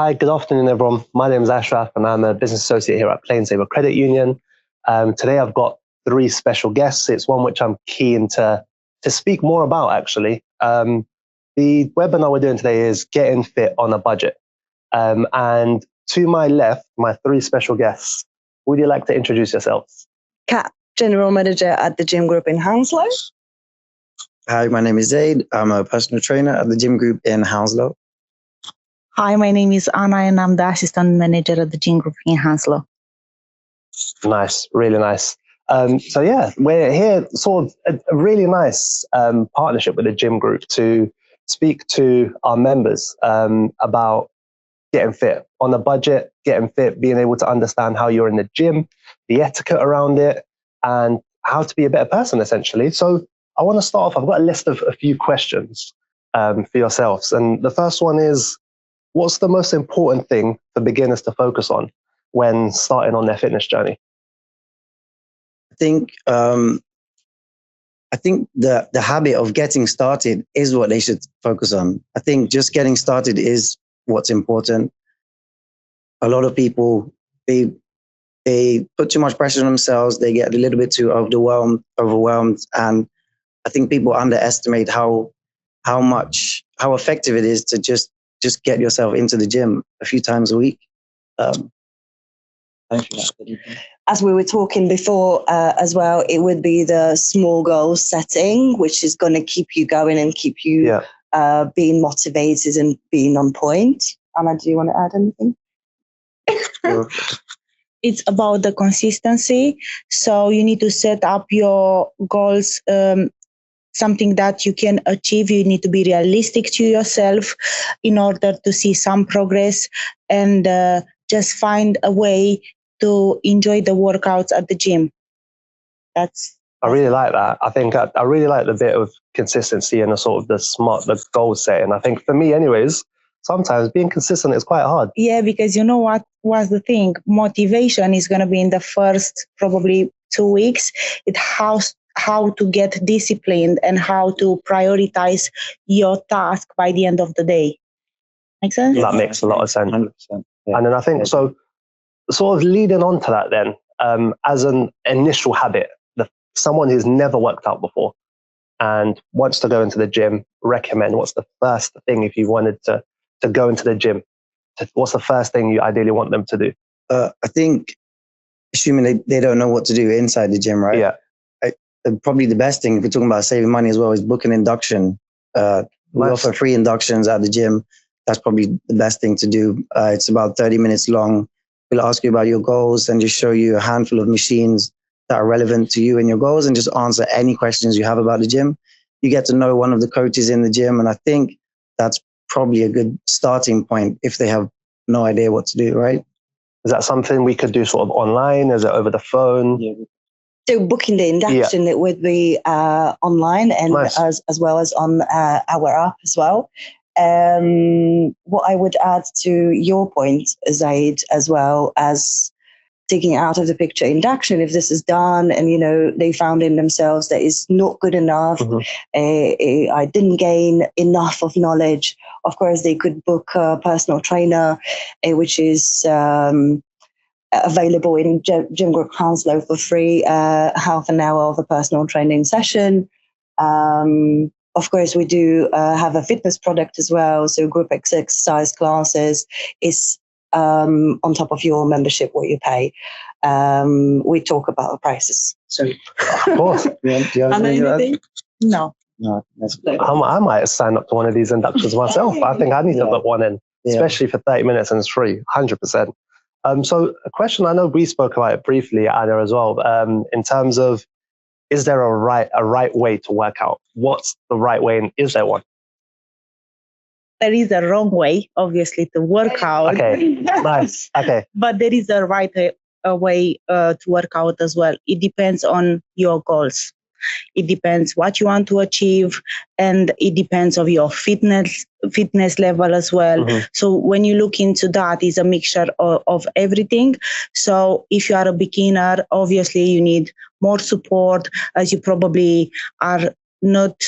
Hi, good afternoon, everyone. My name is Ashraf, and I'm a business associate here at Plainsaver Credit Union. Today, I've got three special guests. It's one which I'm keen to speak more about, actually. The webinar we're doing today is Getting Fit on a Budget. And to my left, my three special guests. Would you like to introduce yourselves? Kat, General Manager at the Gym Group in Hounslow. Hi, my name is Zaid. I'm a personal trainer at the Gym Group in Hounslow. Hi, my name is Anna, and I'm the Assistant Manager at the Gym Group in Hounslow. Nice, really nice. So yeah, we're here, sort of a really nice partnership with the Gym Group to speak to our members about getting fit on a budget, getting fit, being able to understand how you're in the gym, the etiquette around it, and how to be a better person, essentially. So I want to start off, I've got a list of a few questions for yourselves. And the first one is, what's the most important thing for beginners to focus on when starting on their fitness journey? I think the habit of getting started is what they should focus on. I think just getting started is what's important. A lot of people, they put too much pressure on themselves. They get a little bit too overwhelmed, and I think people underestimate how effective it is to just get yourself into the gym a few times a week. As we were talking before as well, it would be the small goal setting, which is going to keep you going and keep you being motivated and being on point. Anna, do you want to add anything? It's about the consistency. So you need to set up your goals, something that you can achieve. You need to be realistic to yourself in order to see some progress, and just find a way to enjoy the workouts at the gym. I really like that. I think I really like the bit of consistency and the goal setting. I think for me anyways, sometimes being consistent is quite hard. Yeah, because you know what was the thing? Motivation is going to be in the first probably 2 weeks. It's how to get disciplined and how to prioritize your task by the end of the day. Make sense? That makes a lot of sense. 100%. Yeah. And then I think, so sort of leading on to that then, as an initial habit, someone who's never worked out before and wants to go into the gym, recommend, what's the first thing if you wanted to go into the gym? What's the first thing you ideally want them to do? I think, assuming they don't know what to do inside the gym, right? Yeah. Probably the best thing, if we're talking about saving money as well, is book an induction. We offer free inductions at the gym. That's probably the best thing to do. It's about 30 minutes long. We'll ask you about your goals and just show you a handful of machines that are relevant to you and your goals, and just answer any questions you have about the gym. You get to know one of the coaches in the gym, and I think that's probably a good starting point if they have no idea what to do, right? Is that something we could do sort of online? Is it over the phone? Yeah. So booking the induction, it would be online and Nice. as well as on our app as well. What I would add to your point, Zaid, as well as taking out of the picture induction, if this is done and, you know, they found in themselves that is not good enough, I didn't gain enough of knowledge, of course, they could book a personal trainer, which is available in Gym Group Hounslow for free, half an hour of a personal training session. Of course, we do have a fitness product as well. So group exercise classes is on top of your membership, what you pay. We talk about the prices. So, Of course. Do you have anything? No. No, that's I might sign up to one of these inductions myself. I think I need to book one in, especially for 30 minutes and it's free, 100%. So a question, I know we spoke about it briefly, Anna, as well, in terms of, is there a right way to work out? What's the right way, and is there one? There is a wrong way, obviously, to work out. Okay, nice. Okay. But there is a right way to work out as well. It depends on your goals. It depends what you want to achieve, and it depends of your fitness level as well. So when you look into that, it's a mixture of everything. So if you are a beginner, obviously you need more support, as you probably are not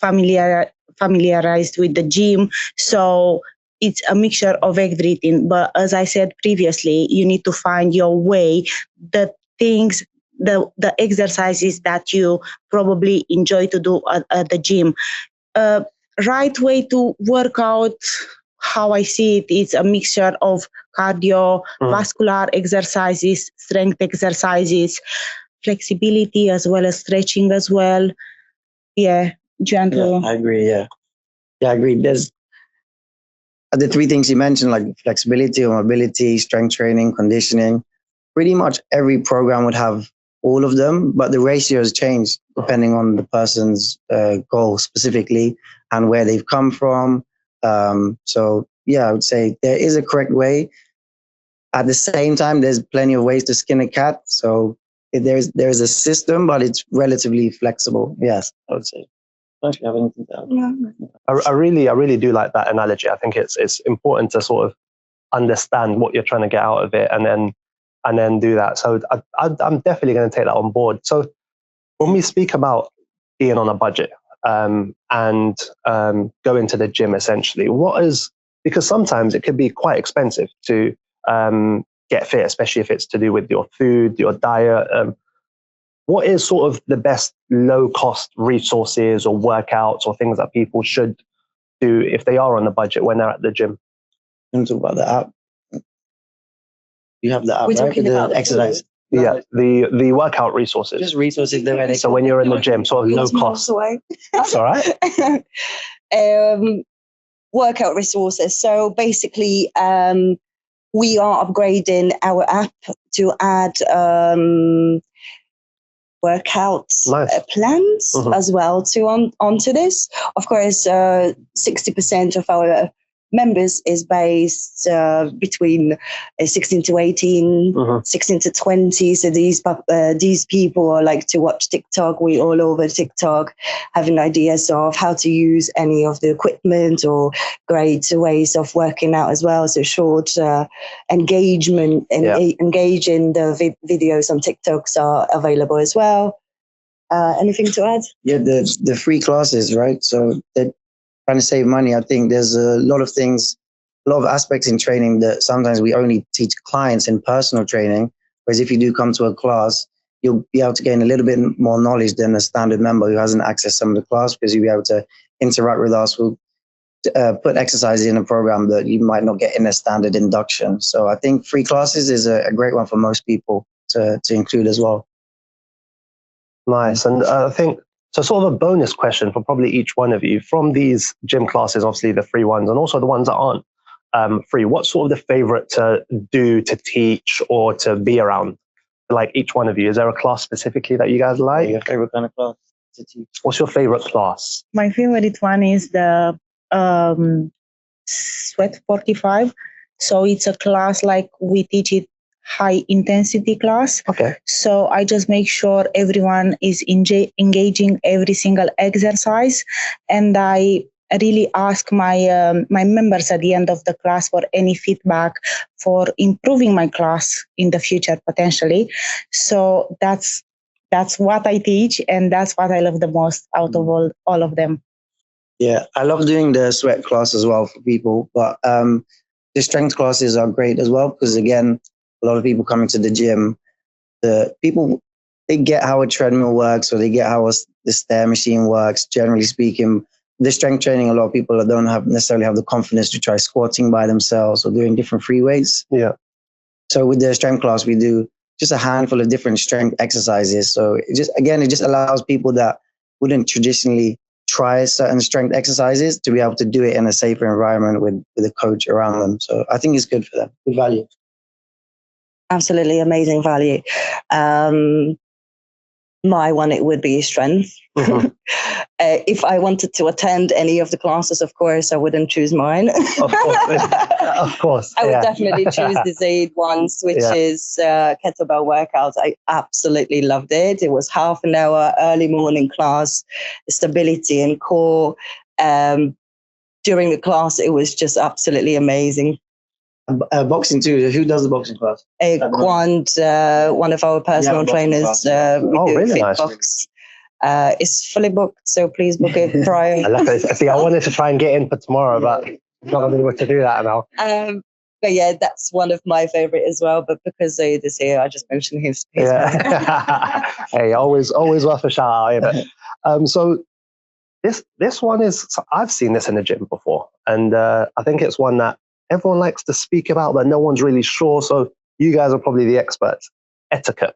familiarized with the gym. So it's a mixture of everything. But as I said previously, you need to find your way, the things, the exercises that you probably enjoy to do at the gym. Right way to work out, how I see it, it's a mixture of cardiovascular exercises, strength exercises, flexibility as well as stretching as well. Yeah, gentle. Yeah, I agree. Yeah, I agree. There's the three things you mentioned, like flexibility, mobility, strength training, conditioning. Pretty much every program would have all of them, but the ratios change depending on the person's goal specifically and where they've come from. So yeah, I would say there is a correct way. At the same time, there's plenty of ways to skin a cat. So there's a system, but it's relatively flexible. Yes, I would say. Don't you have anything to add? I really do like that analogy. I think it's important to sort of understand what you're trying to get out of it, and then do that. So I'm definitely going to take that on board. So when we speak about being on a budget and going to the gym, essentially, because sometimes it can be quite expensive to get fit, especially if it's to do with your food, your diet. What is sort of the best low-cost resources or workouts or things that people should do if they are on a budget when they're at the gym? You want to talk about the app? You have the app, We're right? talking The about exercise. Yeah, the workout resources. Just resources. So when you're in the gym, sort of low cost. That's all right. Workout resources. So basically, we are upgrading our app to add workouts plans as well onto this. Of course, 60% of our members is based between 16 to 18, 16 to 20. So these people like to watch TikTok. We're all over TikTok, having ideas of how to use any of the equipment or great ways of working out as well. So short engagement and engaging the videos on TikToks are available as well. Anything to add? Yeah, the free classes, right? So they're trying to save money. I think there's a lot of things, a lot of aspects in training that sometimes we only teach clients in personal training. Whereas if you do come to a class, you'll be able to gain a little bit more knowledge than a standard member who hasn't accessed some of the class, because you'll be able to interact with us. We'll put exercises in a program that you might not get in a standard induction. So I think free classes is a great one for most people to include as well. Nice. And I think, so sort of a bonus question for probably each one of you, from these gym classes, obviously the free ones and also the ones that aren't free, what's sort of the favorite to do, to teach, or to be around? Like each one of you, is there a class specifically that you guys like? Your favorite kind of class to teach? What's your favorite class? My favorite one is the Sweat 45. So it's a class like we teach it high intensity class. Okay. So I just make sure everyone is engaging every single exercise, and I really ask my my members at the end of the class for any feedback for improving my class in the future potentially. So that's what I teach, and that's what I love the most out of all of them. Yeah, I love doing the sweat class as well for people, but the strength classes are great as well, because again, a lot of people coming to the gym, they get how a treadmill works, or they get how the stair machine works, generally speaking. The strength training, a lot of people don't necessarily have the confidence to try squatting by themselves or doing different free weights. Yeah. So with the strength class, we do just a handful of different strength exercises. So it just allows people that wouldn't traditionally try certain strength exercises to be able to do it in a safer environment with a coach around them. So I think it's good for them. Good value. Absolutely amazing value. My one, it would be strength. If I wanted to attend any of the classes, of course, I wouldn't choose mine. Of course. I would definitely choose the Zaid ones, which is kettlebell workouts. I absolutely loved it. It was half an hour early morning class, stability and core. During the class, it was just absolutely amazing. Boxing too. Who does the boxing class? Quant, one of our personal trainers. Really nice. Box. It's fully booked, so please book it prior. I wanted to try and get in for tomorrow, but Not gonna be able to do that now. But yeah, that's one of my favorite as well. But because Zaid is here, I just mentioned his Yeah. Hey, always worth a shout out. But, so this one is, I've seen this in the gym before, and I think it's one that everyone likes to speak about, but no one's really sure. So you guys are probably the experts. Etiquette.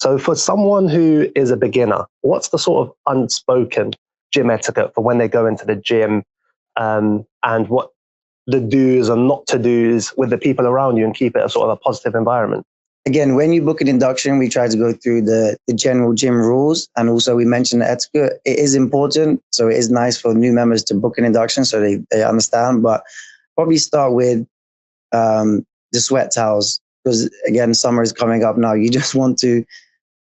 So for someone who is a beginner, what's the sort of unspoken gym etiquette for when they go into the gym, and what the do's and not to do's with the people around you and keep it a sort of a positive environment? Again, when you book an induction, we try to go through the general gym rules. And also we mentioned the etiquette. It is important. So it is nice for new members to book an induction so they understand. But probably start with the sweat towels, because again, summer is coming up now. You just want to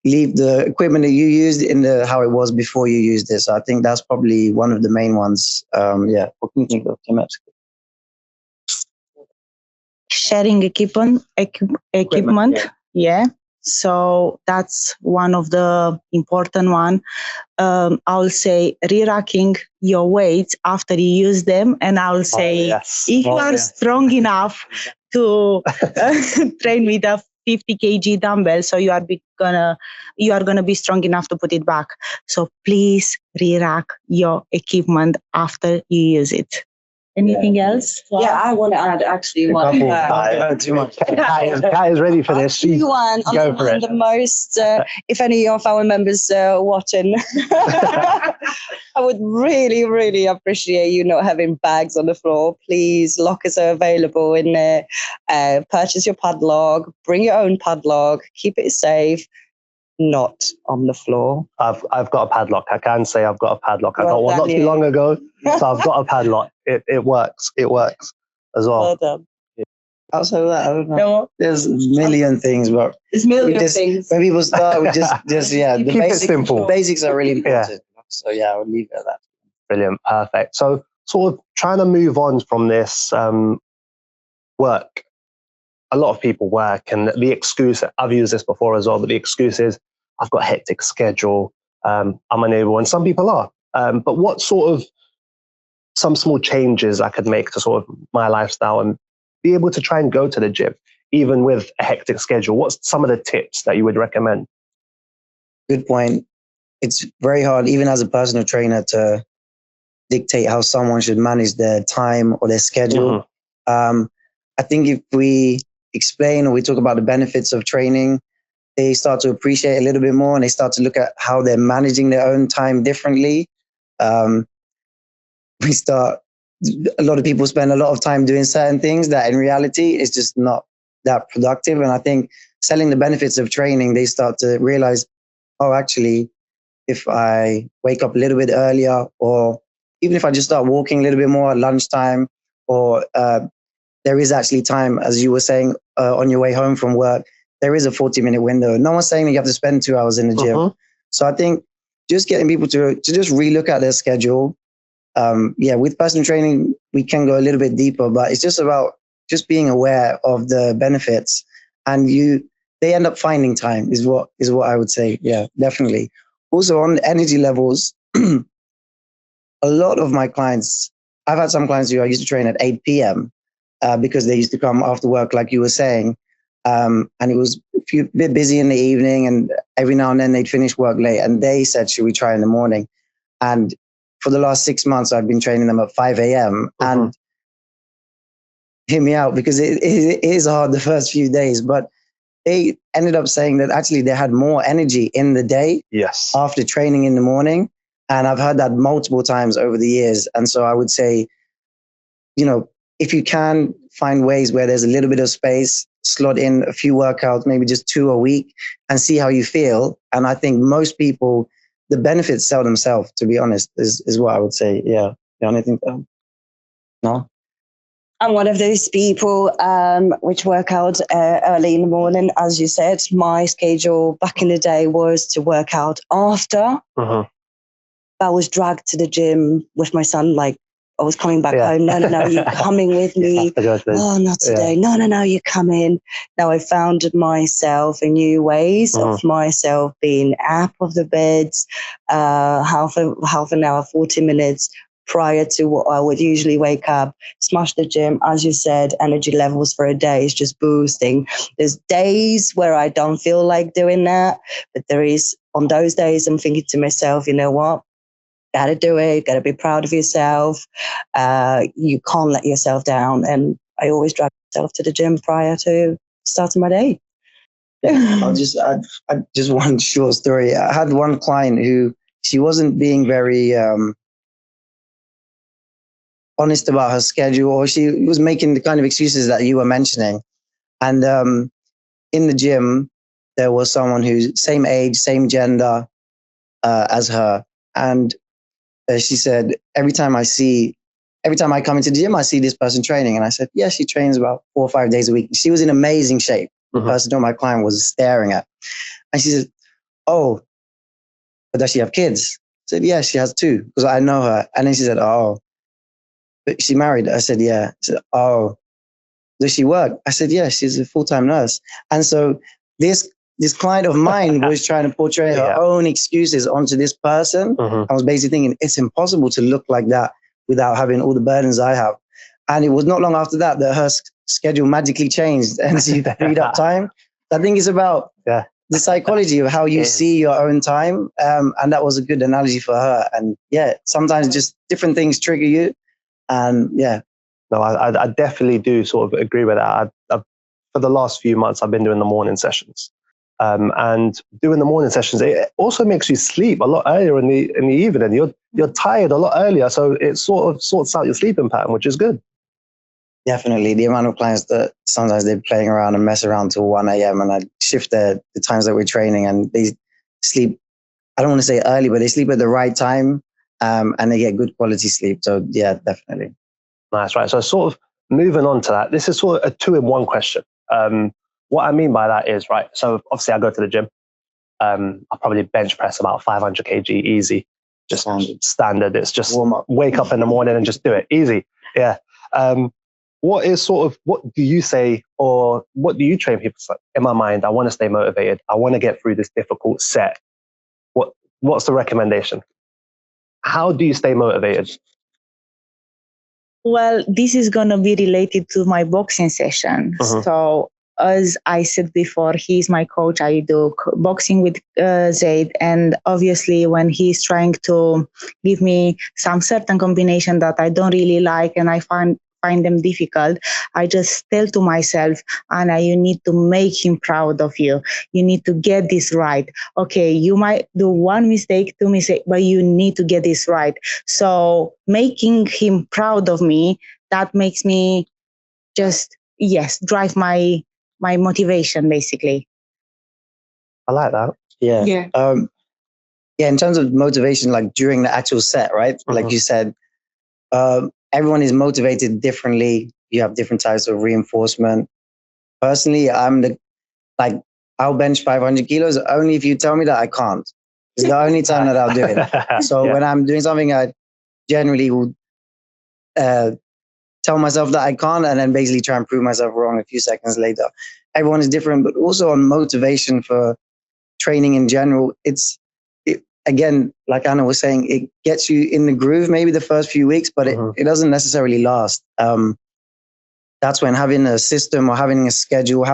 leave the equipment that you used in how it was before you used it. So I think that's probably one of the main ones. Yeah. What can you think of, Tim? Sharing equipment. Yeah. So that's one of the important one. I'll say re-racking your weights after you use them, and I'll say if you are strong enough to train with a 50 kg dumbbell, so you are gonna be strong enough to put it back. So please re-rack your equipment after you use it. Anything else? Yeah, I want to add actually one. Too much. Kat is ready for this. Go for it. The most, if any of our members are watching, I would really, really appreciate you not having bags on the floor. Please, lockers are available in there. Purchase your padlock. Bring your own padlock. Keep it safe. Not on the floor. I've got a padlock. I can say I've got a padlock. I got one not too long ago, so I've got a padlock. It works. It works as well. Well done. Outside of that, I don't know. There's a million things, but there's things. When people start with just the keep it simple. The basics are really important. Yeah. So yeah, I would leave it at that. Brilliant, perfect. So sort of trying to move on from this work. A lot of people work, and the excuse, I've used this before as well, but the excuse is I've got a hectic schedule, I'm unable, and some people are. But what sort of some small changes I could make to sort of my lifestyle and be able to try and go to the gym, even with a hectic schedule? What's some of the tips that you would recommend? Good point. It's very hard, even as a personal trainer, to dictate how someone should manage their time or their schedule. Mm-hmm. I think if we explain or we talk about the benefits of training, they start to appreciate a little bit more, and they start to look at how they're managing their own time differently. A lot of people spend a lot of time doing certain things that in reality is just not that productive. And I think selling the benefits of training, they start to realize, oh, actually, if I wake up a little bit earlier, or even if I just start walking a little bit more at lunchtime, or there is actually time, as you were saying, on your way home from work, there is a 40-minute window. No one's saying that you have to spend 2 hours in the gym. Uh-huh. So I think just getting people to just relook at their schedule. With personal training, we can go a little bit deeper, but it's just about just being aware of the benefits, and they end up finding time is what I would say. Yeah, definitely. Also on energy levels, a lot of my clients, I've had some clients who I used to train at 8 p.m. Because they used to come after work, like you were saying, and it was a bit busy in the evening, and every now and then they'd finish work late, and they said, should we try in the morning? And for the last 6 months, I've been training them at 5 a.m. Uh-huh. And hear me out, because it is hard the first few days, but they ended up saying that actually they had more energy in the day after training in the morning. And I've heard that multiple times over the years. And so I would say, if you can find ways where there's a little bit of space, slot in a few workouts, maybe just 2 a week, and see how you feel. And I think most people, the benefits sell themselves, to be honest, is what I would say. Yeah. You know anything? No? I'm one of those people which work out early in the morning. As you said, my schedule back in the day was to work out after. Uh-huh. I was dragged to the gym with my son, like I was coming back home. No, you're coming with me. Oh, not today. Yeah. No, you're coming. Now I found myself in new ways of myself being up of the beds, half an hour, 40 minutes prior to what I would usually wake up, smash the gym. As you said, energy levels for a day is just boosting. There's days where I don't feel like doing that, but on those days, I'm thinking to myself, you know what? Got to do it. Got to be proud of yourself. You can't let yourself down. And I always drag myself to the gym prior to starting my day. I just one short story. I had one client who she wasn't being very honest about her schedule, or she was making the kind of excuses that you were mentioning. And in the gym, there was someone who's same age, same gender as her, and she said, every time I come into the gym, I see this person training. And I said, yeah, she trains about 4 or 5 days a week. She was in amazing shape. The person who my client was staring at. And she said, oh, but does she have kids? I said, yeah, she has 2, because I know her. And then she said, oh, but she married. I said, yeah. She said, oh, does she work? I said, yeah, she's a full-time nurse. And so this client of mine was trying to portray her own excuses onto this person. I was basically thinking, it's impossible to look like that without having all the burdens I have. And it was not long after that her schedule magically changed and she freed up time. I think it's about the psychology of how you see your own time. And that was a good analogy for her. And sometimes just different things trigger you. And No, I definitely do sort of agree with that. For the last few months, I've been doing the morning sessions. And doing the morning sessions, it also makes you sleep a lot earlier in the evening. You're tired a lot earlier, so it sort of sorts out your sleeping pattern, which is good. Definitely. The amount of clients that sometimes they're playing around and mess around till 1 a.m. and I shift the times that we're training and they sleep, I don't want to say early, but they sleep at the right time and they get good quality sleep. So yeah, definitely. Nice, right. So sort of moving on to that, this is sort of a 2-in-1 question. What I mean by that is, right, so obviously I go to the gym. I'll probably bench press about 500 kg easy, just standard. It's just wake up in the morning and just do it easy. Yeah. What do you say, or what do you train people for? In my mind, I want to stay motivated. I want to get through this difficult set. What's the recommendation? How do you stay motivated? Well, this is going to be related to my boxing session. So as I said before, he's my coach. I do boxing with Zaid. And obviously when he's trying to give me some certain combination that I don't really like and I find them difficult, I just tell to myself, Anna, you need to make him proud of you. You need to get this right. Okay, you might do 1 mistake, 2 mistakes, but you need to get this right. So making him proud of me, that makes me just, drive my motivation, basically. I like that. Yeah. In terms of motivation, like during the actual set, right? Like you said, everyone is motivated differently. You have different types of reinforcement. Personally, I'll bench 500 kilos only if you tell me that I can't. It's the only time that I'll do it. So when I'm doing something, I generally will tell myself that I can't and then basically try and prove myself wrong a few seconds later. Everyone is different, but also on motivation for training in general, again, like Anna was saying, it gets you in the groove maybe the first few weeks, but it doesn't necessarily last. That's when having a system or having a schedule,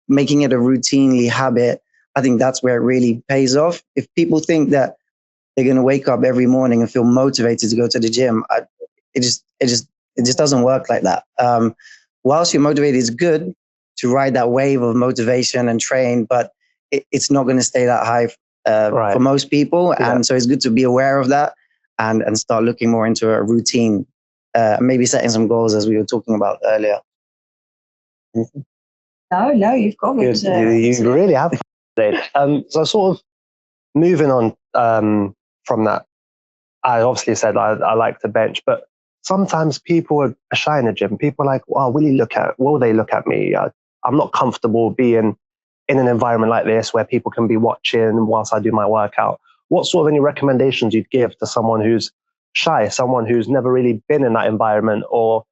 making it a routinely habit, I think that's where it really pays off. If people think that they're going to wake up every morning and feel motivated to go to the gym, it just doesn't work like that. Whilst you're motivated, it's good to ride that wave of motivation and train, but it's not going to stay that high for most people. And so it's good to be aware of that and start looking more into a routine, maybe setting some goals as we were talking about earlier. No, you've got it. You really have. So sort of moving on from that, I obviously said I like to bench, but sometimes people are shy in the gym. People are like, "Well, will they look at me? I'm not comfortable being in an environment like this where people can be watching whilst I do my workout." What sort of any recommendations you'd give to someone who's shy, someone who's never really been in that environment or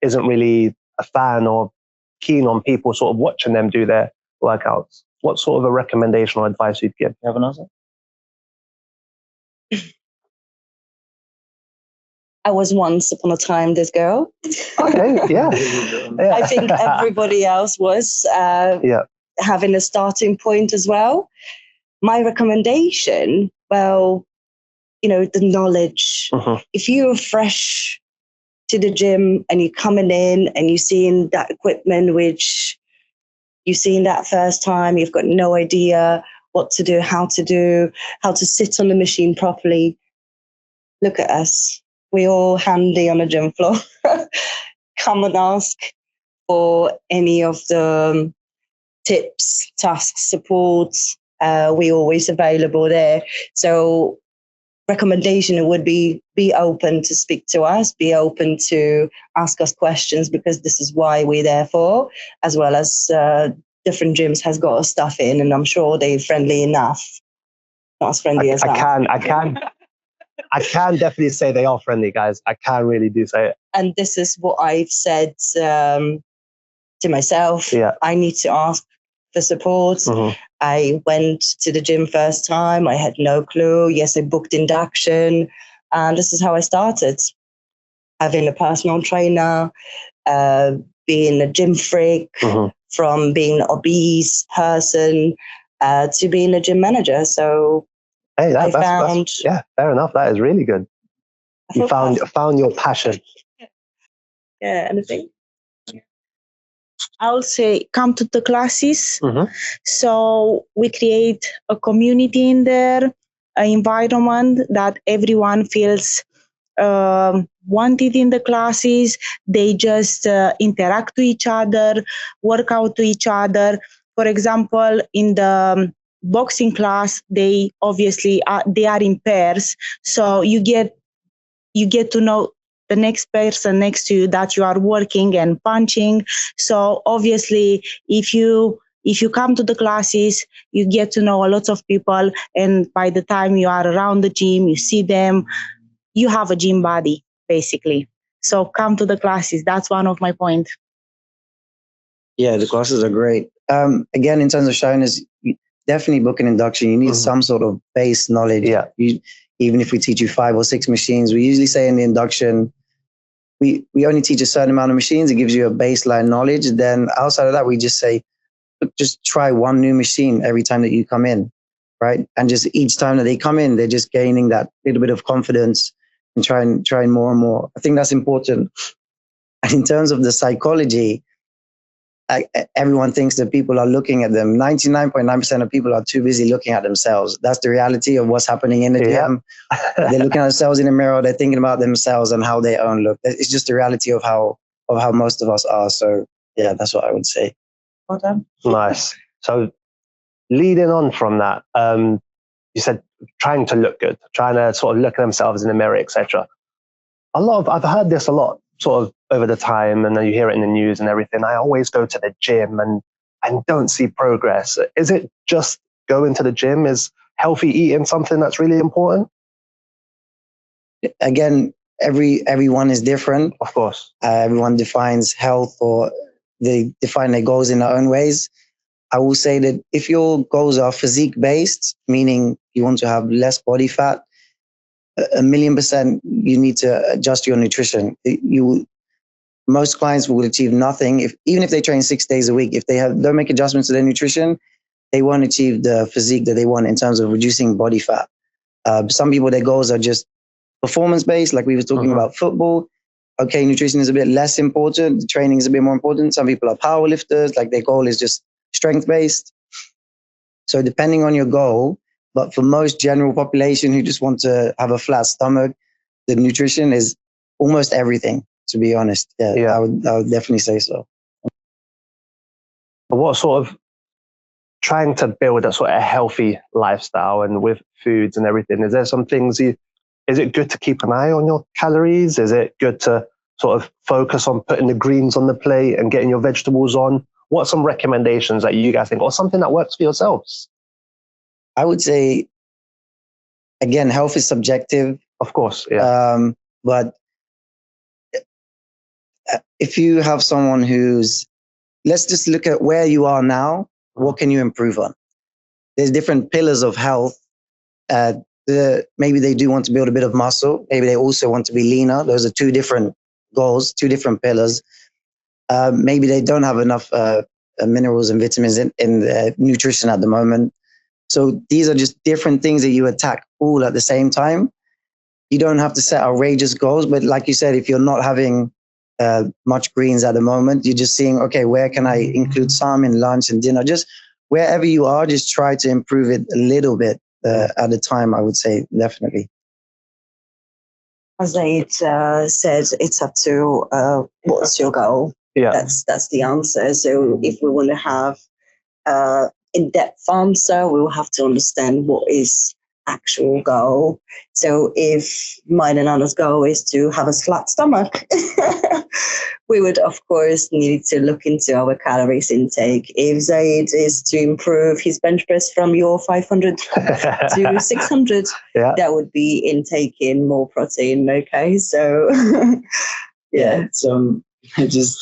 isn't really a fan or keen on people sort of watching them do their workouts? What sort of a recommendation or advice you'd give? You have an answer? I was once upon a time this girl. Okay, yeah. I think everybody else was having a starting point as well. My recommendation, well, the knowledge. If you're fresh to the gym and you're coming in and you're seeing that equipment, which you've seen that first time, you've got no idea what to do, how to sit on the machine properly. Look at us. We're all handy on a gym floor. Come and ask for any of the tips, tasks, support. We're always available there. So recommendation would be open to speak to us, be open to ask us questions, because this is why we're there for, as well as different gyms has got stuff in, and I'm sure they're friendly enough. Not as friendly as that. I can definitely say they are friendly, guys. I can really do say it. And this is what I've said to myself. Yeah. I need to ask for support. I went to the gym first time. I had no clue. Yes, I booked induction. And this is how I started. Having a personal trainer, being a gym freak, from being an obese person to being a gym manager. So hey, that's fair enough. That is really good. You found your passion. Yeah, anything? I'll say come to the classes. So we create a community in there, an environment that everyone feels wanted in the classes. They just interact with each other, work out to each other. For example, in the boxing class, they obviously they are in pairs, so you get to know the next person next to you that you are working and punching. So obviously, if you come to the classes, you get to know a lot of people, and by the time you are around the gym, you see them, you have a gym buddy, basically. So come to the classes. That's one of my points. Yeah, the classes are great. Again, in terms of shyness, definitely book an induction. You need some sort of base knowledge. Yeah. Even if we teach you 5 or 6 machines, we usually say in the induction, we only teach a certain amount of machines. It gives you a baseline knowledge. Then outside of that, we just say, look, just try one new machine every time that you come in, right? And just each time that they come in, they're just gaining that little bit of confidence and trying more and more. I think that's important. And in terms of the psychology, everyone thinks that people are looking at them. 99.9% of people are too busy looking at themselves. That's the reality of what's happening in the gym. They're looking at themselves in the mirror. They're thinking about themselves and how they own look. It's just the reality of how most of us are. So yeah, that's what I would say. Well done. Nice. So leading on from that, you said trying to look good, trying to sort of look at themselves in the mirror, etc. I've heard this a lot sort of over the time, and then you hear it in the news and everything. I always go to the gym and don't see progress. Is it just going to the gym? Is healthy eating something that's really important? Again, everyone is different. Of course. Everyone defines health, or they define their goals in their own ways. I will say that if your goals are physique based, meaning you want to have less body fat, 1,000,000% you need to adjust your nutrition. Most clients will achieve nothing even if they train 6 days a week. If they don't make adjustments to their nutrition, they won't achieve the physique that they want in terms of reducing body fat. Some people, their goals are just performance based, like we were talking about football. Okay, nutrition is a bit less important. The training is a bit more important. Some people are power lifters, like their goal is just strength based. So depending on your goal, but for most general population who just want to have a flat stomach, the nutrition is almost everything, to be honest. Yeah. I would definitely say so. What sort of trying to build a sort of healthy lifestyle, and with foods and everything, is there some things is it good to keep an eye on your calories? Is it good to sort of focus on putting the greens on the plate and getting your vegetables on? What are some recommendations that you guys think, or something that works for yourselves? I would say, again, health is subjective. Of course, yeah. But if you have someone let's just look at where you are now, what can you improve on? There's different pillars of health. The maybe they do want to build a bit of muscle. Maybe they also want to be leaner. Those are two different goals, two different pillars. Maybe they don't have enough minerals and vitamins in their nutrition at the moment. So these are just different things that you attack all at the same time. You don't have to set outrageous goals, but like you said, if you're not having much greens at the moment, you're just seeing, okay, where can I include some in lunch and dinner? Just wherever you are, just try to improve it a little bit at a time, I would say, definitely. As Zaid said, it's up to what's your goal. Yeah. That's the answer. So if we want to have in-depth answer, we will have to understand what is actual goal. So if mine and Anna's goal is to have a flat stomach, we would of course need to look into our calories intake. If Zaid is to improve his bench press from your 500 to 600, that would be intaking more protein. Okay, so yeah. So just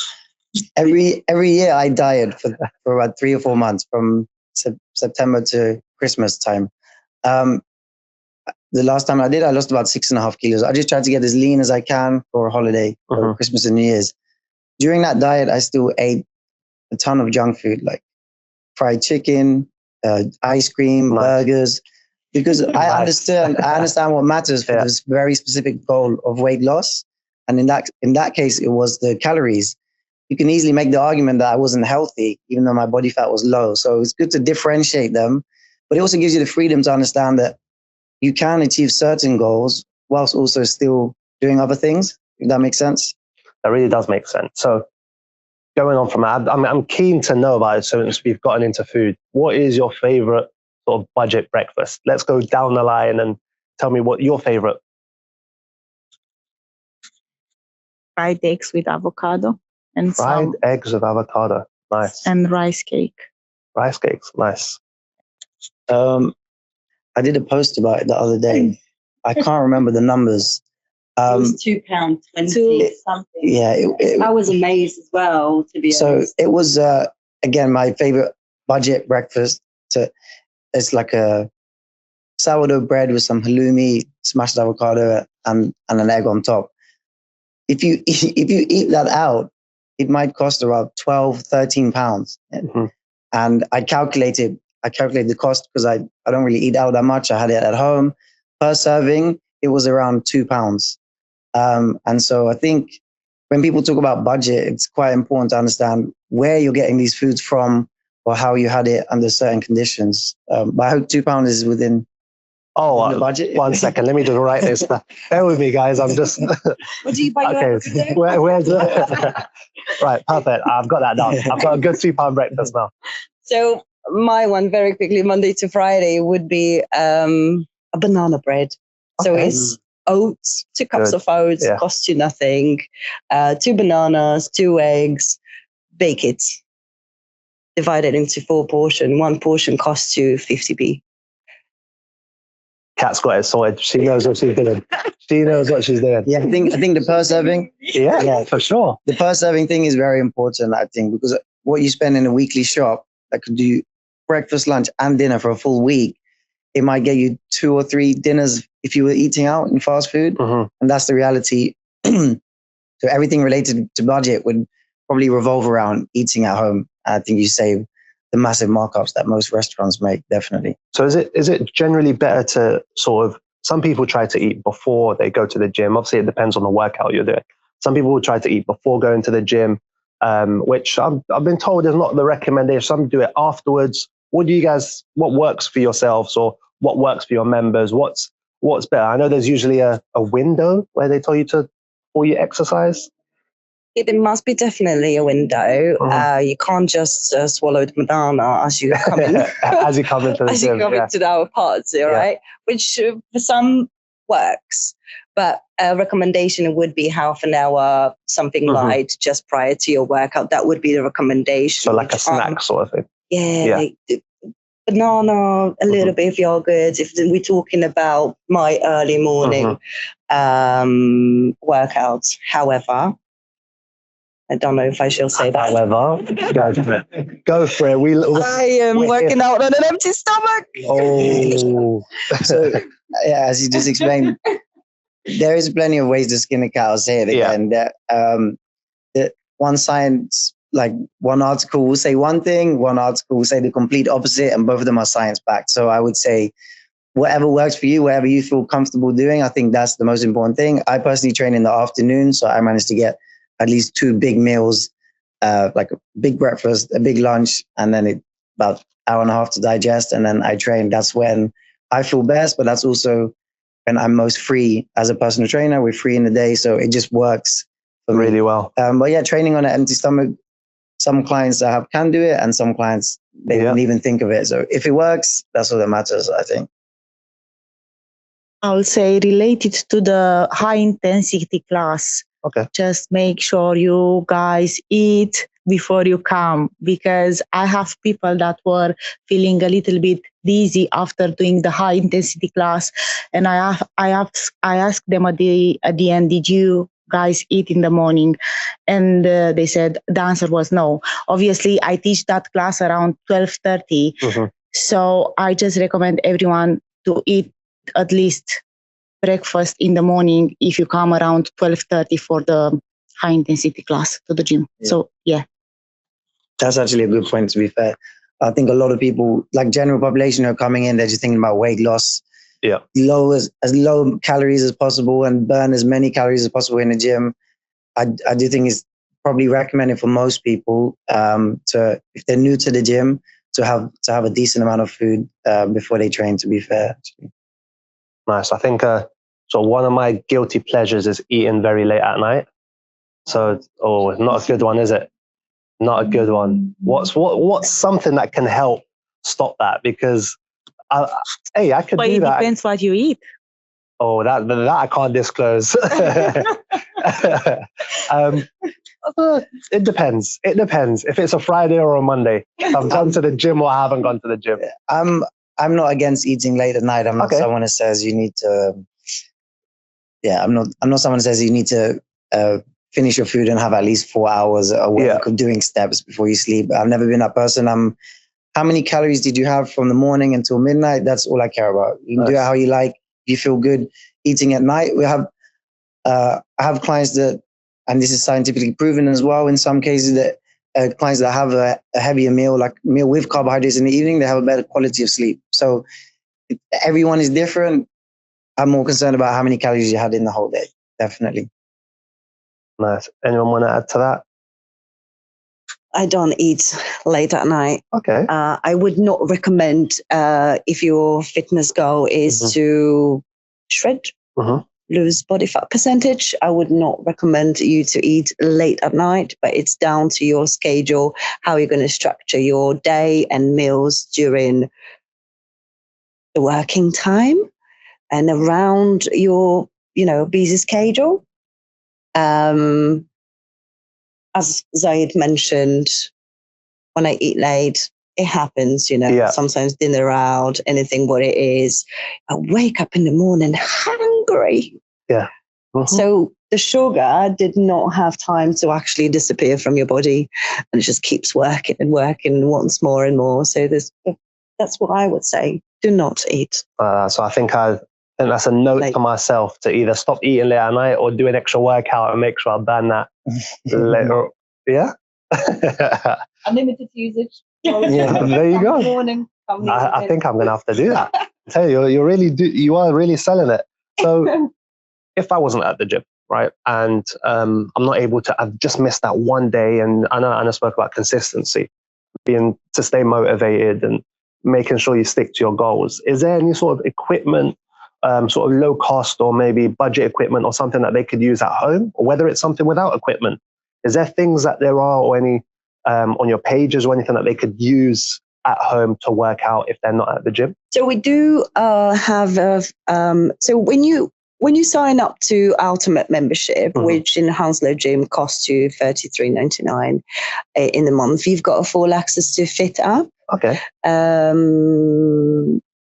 every year I diet for about 3 or 4 months from September to Christmas time. The last time I did, I lost about 6.5 kilos. I just tried to get as lean as I can for a holiday, for Christmas and New Year's. During that diet, I still ate a ton of junk food, like fried chicken, ice cream, burgers, because I understand what matters for this very specific goal of weight loss. And in that case, it was the calories. You can easily make the argument that I wasn't healthy, even though my body fat was low. So it's good to differentiate them, but it also gives you the freedom to understand that you can achieve certain goals whilst also still doing other things, if that makes sense. That really does make sense. So going on from that, I'm keen to know about it since we've gotten into food. What is your favorite sort of budget breakfast? Let's go down the line and tell me what your favorite. Fried eggs with avocado and fried eggs with avocado. Nice. And rice cake. Rice cakes. Nice. I did a post about it the other day. I can't remember the numbers. It was £2.20 something. Yeah, I was amazed as well, to be honest. So it was again my favorite budget breakfast. It's like a sourdough bread with some halloumi, smashed avocado, and an egg on top. If you eat that out, it might cost about £12-13. And I calculated the cost because I don't really eat out that much. I had it at home. Per serving, it was around £2. And so I think when people talk about budget, it's quite important to understand where you're getting these foods from or how you had it under certain conditions. But I hope £2 is within the budget. 1 second. Let me just write this. Bear with me, guys. I'm just... What do you buy? Okay. Where's the... Right, perfect. I've got that down. I've got a good £2 breakfast now. So my one, very quickly, Monday to Friday, would be a banana bread. So it's oats, 2 cups of oats, costs you nothing. 2 bananas, 2 eggs, bake it. Divide it into 4 portions. 1 portion costs you 50p. Kat's got it sorted. She knows what she's doing. She knows what she's doing. Yeah, I think the per serving. Yeah, for sure. The per serving thing is very important, I think, because what you spend in a weekly shop that could do breakfast, lunch, and dinner for a full week, it might get you 2 or 3 dinners if you were eating out in fast food. And that's the reality. So everything related to budget would probably revolve around eating at home. I think you save the massive markups that most restaurants make, definitely. So is it generally better to sort of, some people try to eat before they go to the gym. Obviously, it depends on the workout you're doing. Some people will try to eat before going to the gym, which I've been told is not the recommendation. Some do it afterwards. What works for yourselves, or what works for your members? What's better? I know there's usually a window where they tell you before you exercise. There must be definitely a window. You can't just swallow the banana as you come in. As you come into the as gym, you come into our party, right? Which for some works. But a recommendation would be half an hour, something light, just prior to your workout. That would be the recommendation. So like a snack sort of thing. Yeah. Like banana, a little bit of yogurt. If we're talking about my early morning workouts. However, I don't know if I shall say that. However, go for it. I am working out on an empty stomach. Oh. So Yeah, as you just explained, there is plenty of ways to skin a cat. I'll say it again. That one science, like one article will say one thing, one article will say the complete opposite, and both of them are science-backed. So I would say whatever works for you, whatever you feel comfortable doing, I think that's the most important thing. I personally train in the afternoon, so I managed to get at least 2 big meals, like a big breakfast, a big lunch, and then about hour and a half to digest, and then I train. That's when I feel best, but that's also when I'm most free as a personal trainer. We're free in the day, so it just works for me really well. But yeah, training on an empty stomach, some clients I have can do it, and some clients they wouldn't even think of it. So if it works, that's all that matters, I think. I'll say related to the high intensity class. Okay. Just make sure you guys eat before you come, because I have people that were feeling a little bit dizzy after doing the high intensity class, and I asked them at the end, did you guys eat in the morning? And they said the answer was no. Obviously, I teach that class around 12:30, so I just recommend everyone to eat at least breakfast in the morning if you come around 12:30 for the high intensity class to the gym. Yeah. So yeah, that's actually a good point. To be fair, I think a lot of people, like general population, are coming in. They're just thinking about weight loss. Yeah, as low calories as possible and burn as many calories as possible in the gym. I do think it's probably recommended for most people to, if they're new to the gym, to have a decent amount of food before they train. To be fair, actually. Nice. I think so. One of my guilty pleasures is eating very late at night. So, not a good one, is it? Not a good one. What's something that can help stop that? Because I could but do it that. depends what you eat. Oh, that I can't disclose. It depends. It depends if it's a Friday or a Monday. If I've gone to the gym or I haven't gone to the gym. I'm not against eating late at night. I'm not someone that says you need to. Yeah, I'm not someone that says you need to finish your food and have at least 4 hours a week of doing steps before you sleep. I've never been that person. How many calories did you have from the morning until midnight? That's all I care about. You can do it how you like. If you feel good eating at night, I have clients that, and this is scientifically proven as well in some cases, that clients that have a heavier meal, like meal with carbohydrates in the evening, they have a better quality of sleep. So everyone is different. I'm more concerned about how many calories you had in the whole day. Definitely. Nice. Anyone want to add to that? I don't eat late at night. Okay. I would not recommend if your fitness goal is to shred, lose body fat percentage. I would not recommend you to eat late at night, but it's down to your schedule, how you're going to structure your day and meals during the working time and around your, busy schedule. As Zaid mentioned, when I eat late, it happens, sometimes dinner out, anything what it is. I wake up in the morning hungry. Yeah. So the sugar did not have time to actually disappear from your body, and it just keeps working and wants more and more. So that's what I would say. Do not eat. So I think that's a note to myself to either stop eating late at night or do an extra workout and make sure I burn that later. Yeah. Unlimited usage. Yeah, there you go. Morning. I think I'm going to have to do that. I tell you, you are really selling it. So if I wasn't at the gym, right, and I'm not able to, I've just missed that one day, and I know Anna spoke about consistency, to stay motivated and making sure you stick to your goals. Is there any sort of equipment, sort of low cost or maybe budget equipment or something that they could use at home, or whether it's something without equipment? Is there things that there are or any on your pages or anything that they could use at home to work out if they're not at the gym? So we do have, so when you sign up to Ultimate membership, which in Hounslow Gym costs you $33.99 in the month, you've got a full access to Fit app. Okay.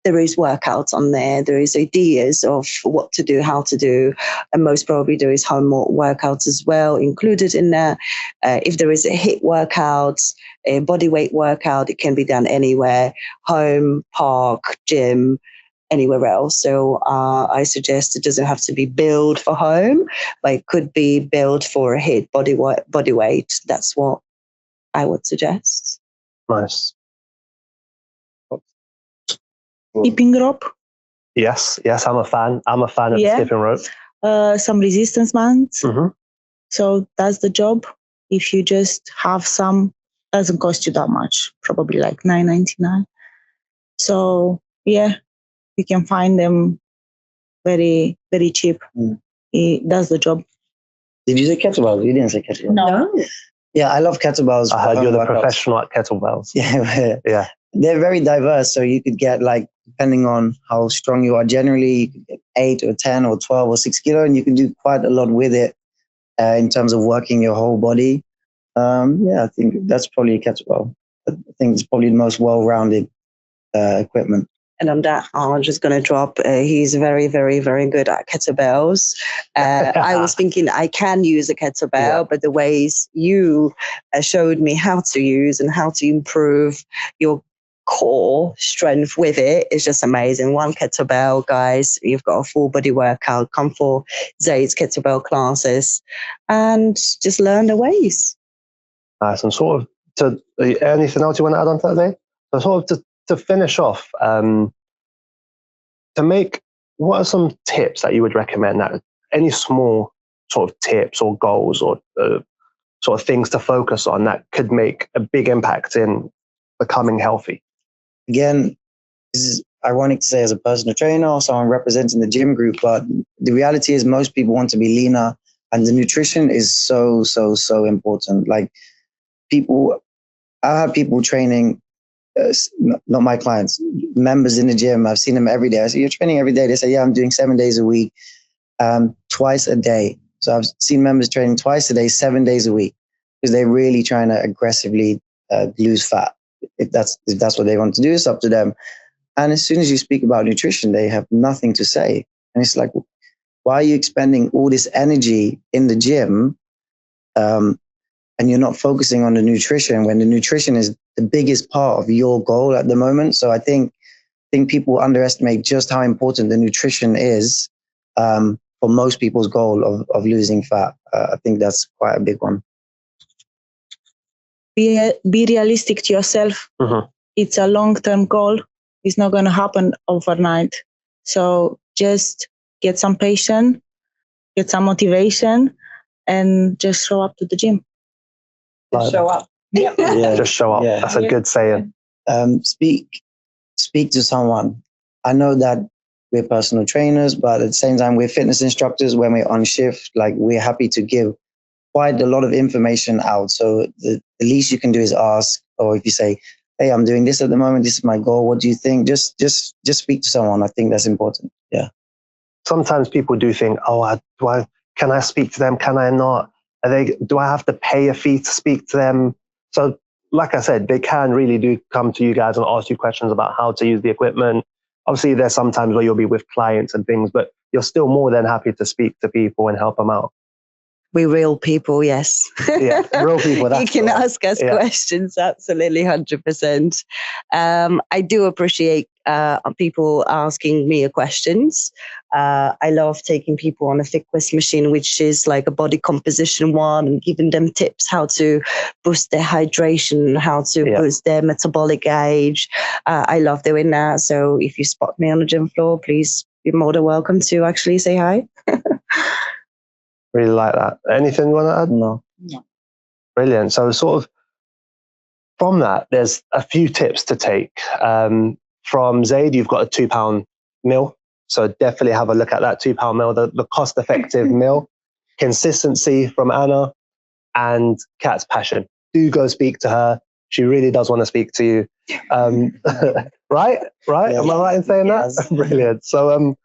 There is workouts on there. There is ideas of what to do, how to do, and most probably there is home workouts as well included in there. If there is a HIIT workout, a body weight workout, it can be done anywhere, home, park, gym, anywhere else. So I suggest it doesn't have to be built for home, but it could be built for HIIT body weight. That's what I would suggest. Nice. Skipping rope. Yes, I'm a fan. I'm a fan of the Yeah. skipping rope. Some resistance bands. Hmm. So that's the job. If you just have some, doesn't cost you that much, probably like $9.99. So yeah, you can find them very, very cheap. It does the job. Did you say kettlebells? You didn't say kettlebells. No. Yeah, I love kettlebells. I heard you're the workouts. professional at kettlebells. Yeah, Yeah. they're very diverse. So you could get, like, depending on how strong you are, generally you could get 8 or 10 or 12 or 6 kilo, and you can do quite a lot with it in terms of working your whole body. Yeah, I think that's probably a kettlebell. I think it's probably the most well-rounded equipment. And on that, I'm just going to drop, he's very, very, very good at kettlebells. I was thinking I can use a kettlebell, but the ways you showed me how to use and how to improve your core strength with it is just amazing. One kettlebell, guys, you've got a full body workout. Come for Zaid's kettlebell classes and just learn the ways. Nice. And sort of, anything else you want to add on to that, Zaid? So sort of to finish off, what are some tips that you would recommend? That any small sort of tips or goals or sort of things to focus on that could make a big impact in becoming healthy? Again, this is ironic to say as a personal trainer or someone representing the gym group, but the reality is most people want to be leaner, and the nutrition is so, so, so important. Like, I have people training, not my clients, members in the gym. I've seen them every day. I say, you're training every day? They say, yeah, I'm doing 7 days a week, twice a day. So I've seen members training twice a day, 7 days a week, because they're really trying to aggressively lose fat. If that's what they want to do, it's up to them. And as soon as you speak about nutrition, they have nothing to say. And it's like, why are you expending all this energy in the gym and you're not focusing on the nutrition when the nutrition is the biggest part of your goal at the moment? So I think people underestimate just how important the nutrition is for most people's goal of losing fat. I think that's quite a big one. Be realistic to yourself. Mm-hmm. It's a long-term goal. It's not going to happen overnight. So just get some patience, get some motivation, and just show up to the gym. Show up. Yeah. Just show up. Yeah. That's a good saying. Speak to someone. I know that we're personal trainers, but at the same time, we're fitness instructors. When we're on shift, like, we're happy to give quite a lot of information out. So the least you can do is ask, or if you say, hey, I'm doing this at the moment, this is my goal, what do you think? Just speak to someone. I think that's important. Yeah. Sometimes people do think, can I speak to them? Can I not? Do I have to pay a fee to speak to them? So like I said, they can really do come to you guys and ask you questions about how to use the equipment. Obviously, there's sometimes where you'll be with clients and things, but you're still more than happy to speak to people and help them out. We're real people, yes. Yeah, real people. You can ask us questions, absolutely, 100%. I do appreciate people asking me questions. I love taking people on a fit quest machine, which is like a body composition one, and giving them tips how to boost their hydration, how to boost their metabolic age. I love doing that. So if you spot me on the gym floor, please be more than welcome to actually say hi. Really like that. Anything you want to add? No. Brilliant. So sort of from that, there's a few tips to take. From Zaid, you've got a £2 meal. So definitely have a look at that £2 meal, the cost-effective meal. Consistency from Anna, and Kat's passion. Do go speak to her. She really does want to speak to you. Right? Yes. Am I right in saying that? Brilliant. So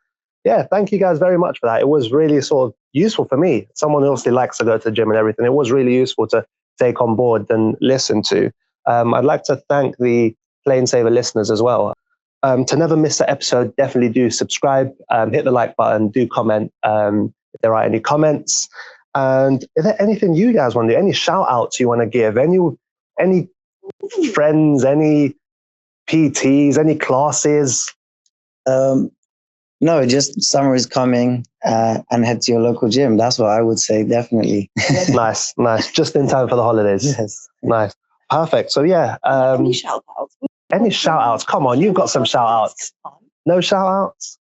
thank you guys very much for that. It was really sort of useful for me. Someone who obviously likes to go to the gym and everything. It was really useful to take on board and listen to. I'd like to thank the Plain Saver listeners as well. To never miss an episode, definitely do subscribe, hit the like button, do comment if there are any comments. And is there anything you guys want to do? Any shout outs you want to give? Any friends, any PTs, any classes? No, just summer is coming and head to your local gym. That's what I would say, definitely. Nice. Just in time for the holidays. Yes. Nice. Perfect. So yeah. Any shout outs? Any shout outs? Come on, you've got some shout outs. No shout outs?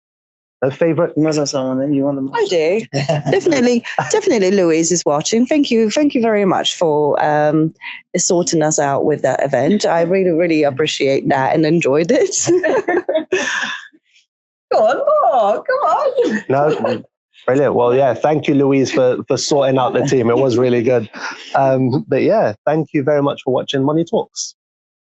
No favorite? You must have someone that you want them. I do. Definitely Louise is watching. Thank you very much for sorting us out with that event. I really appreciate that and enjoyed it. Go on. No. Brilliant. Well, yeah, thank you, Louise, for sorting out the team. It was really good. But yeah, thank you very much for watching Money Talks.